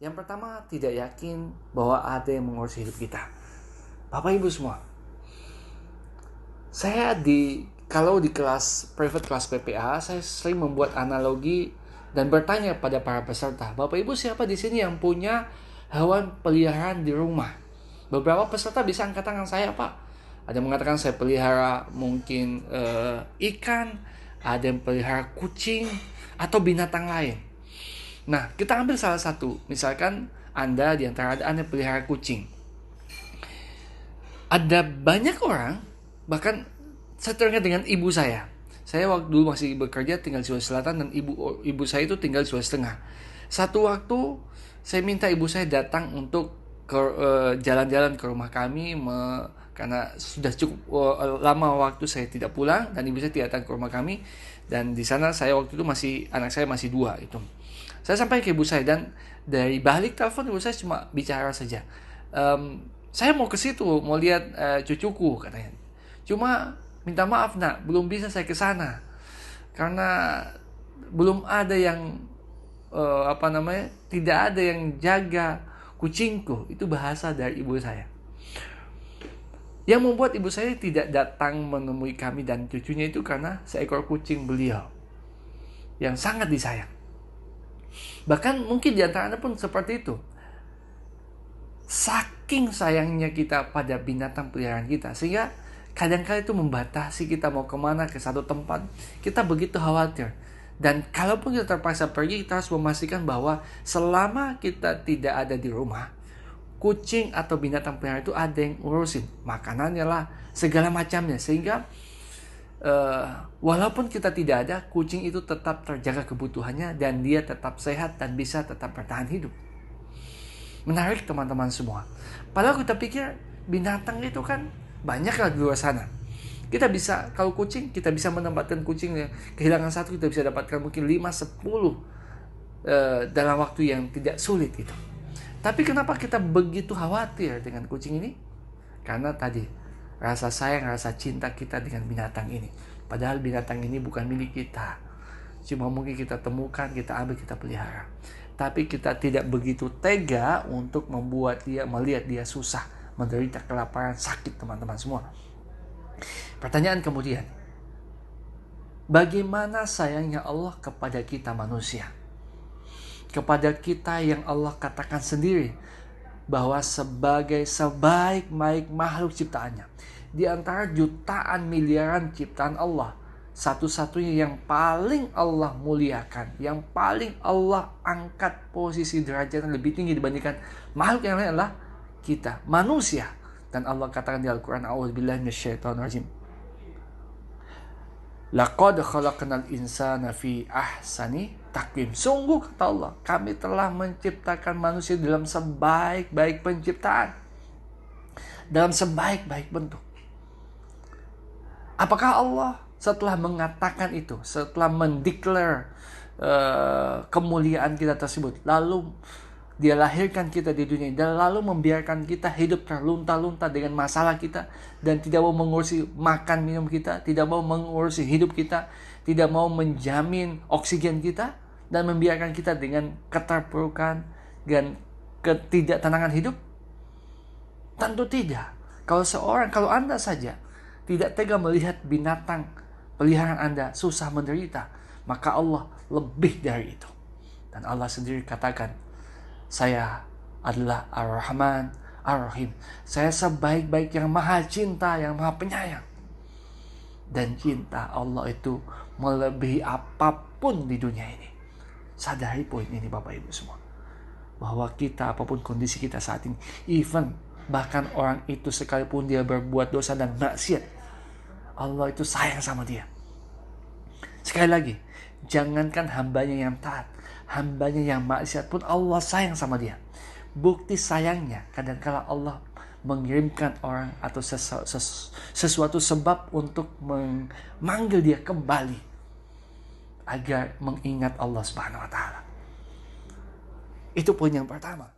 Yang pertama, tidak yakin bahwa ada yang mengurus hidup kita. Bapak Ibu semua, kalau di kelas private kelas PPA, saya sering membuat analogi dan bertanya pada para peserta, Bapak Ibu siapa di sini yang punya hewan peliharaan di rumah? Beberapa peserta bisa angkat tangan, saya Pak. Ada yang mengatakan saya pelihara mungkin ikan, ada yang pelihara kucing atau binatang lain. Nah, kita ambil salah satu. Misalkan Anda di antara Anda pelihara kucing. Ada banyak orang, bahkan saya teringat dengan ibu saya. Saya waktu dulu masih bekerja tinggal di Sulawesi Selatan dan ibu saya itu tinggal di Sulawesi Tengah. Satu waktu saya minta ibu saya datang untuk jalan-jalan ke rumah kami karena sudah cukup lama waktu saya tidak pulang dan ibu saya tidak datang ke rumah kami, dan di sana saya waktu itu anak saya masih 2 itu. Saya sampai ke ibu saya dan dari balik telepon ibu saya cuma bicara saja. Saya mau ke situ, mau lihat cucuku katanya. Cuma minta maaf nak, belum bisa saya ke sana karena belum ada yang tidak ada yang jaga kucingku. Itu bahasa dari ibu saya. Yang membuat ibu saya tidak datang menemui kami dan cucunya itu karena seekor kucing beliau yang sangat disayang. Bahkan mungkin di antara Anda pun seperti itu. Saking sayangnya kita pada binatang peliharaan kita, sehingga kadang-kadang itu membatasi kita mau kemana, ke satu tempat. Kita begitu khawatir. Dan kalaupun kita terpaksa pergi, kita harus memastikan bahwa selama kita tidak ada di rumah, kucing atau binatang peliharaan itu ada yang urusin. Makanannya lah, segala macamnya. Sehingga walaupun kita tidak ada, kucing itu tetap terjaga kebutuhannya dan dia tetap sehat dan bisa tetap bertahan hidup. Menarik teman-teman semua. Padahal kita pikir binatang itu kan banyaklah di luar sana. Kita bisa, kalau kucing, kita bisa menempatkan kucing kehilangan satu, kita bisa dapatkan mungkin 5-10 dalam waktu yang tidak sulit itu. Tapi kenapa kita begitu khawatir dengan kucing ini? Karena tadi, rasa sayang, rasa cinta kita dengan binatang ini. Padahal binatang ini bukan milik kita. Cuma mungkin kita temukan, kita ambil, kita pelihara. Tapi kita tidak begitu tega untuk melihat dia susah, menderita kelaparan, sakit teman-teman semua. Pertanyaan kemudian, bagaimana sayangnya Allah kepada kita manusia? Kepada kita yang Allah katakan sendiri bahwa sebagai sebaik-baik makhluk ciptaannya, di antara jutaan miliaran ciptaan Allah, satu-satunya yang paling Allah muliakan, yang paling Allah angkat posisi derajatnya lebih tinggi dibandingkan makhluk yang lain adalah kita, manusia. Dan Allah katakan di Al-Quran, A'udzubillahi minasyaitonirrajim, laqad khalaqnal insana fi ahsani taqwim. Sungguh kata Allah, kami telah menciptakan manusia dalam sebaik-baik penciptaan, dalam sebaik-baik bentuk. Apakah Allah setelah mengatakan itu, setelah mendeklar kemuliaan kita tersebut, lalu dia lahirkan kita di dunia ini, dan lalu membiarkan kita hidup terlunta-lunta dengan masalah kita, dan tidak mau mengurusi makan minum kita, tidak mau mengurusi hidup kita, tidak mau menjamin oksigen kita, dan membiarkan kita dengan keterpurukan dan ketidaktenangan hidup? Tentu tidak. Kalau Anda saja tidak tega melihat binatang peliharaan Anda susah menderita, maka Allah lebih dari itu. Dan Allah sendiri katakan, saya adalah Ar-Rahman Ar-Rahim. Saya sebaik-baik yang maha cinta, yang maha penyayang. Dan cinta Allah itu melebihi apapun di dunia ini. Sadari poin ini Bapak Ibu semua. Bahwa kita, apapun kondisi kita saat ini, bahkan orang itu sekalipun dia berbuat dosa dan maksiat, Allah itu sayang sama dia. Sekali lagi, jangankan hambanya yang taat, hambanya yang maksiat pun Allah sayang sama dia. Bukti sayangnya, kadang-kala Allah mengirimkan orang atau sesuatu sebab untuk memanggil dia kembali agar mengingat Allah Subhanahu wa taala. Itu poin yang pertama.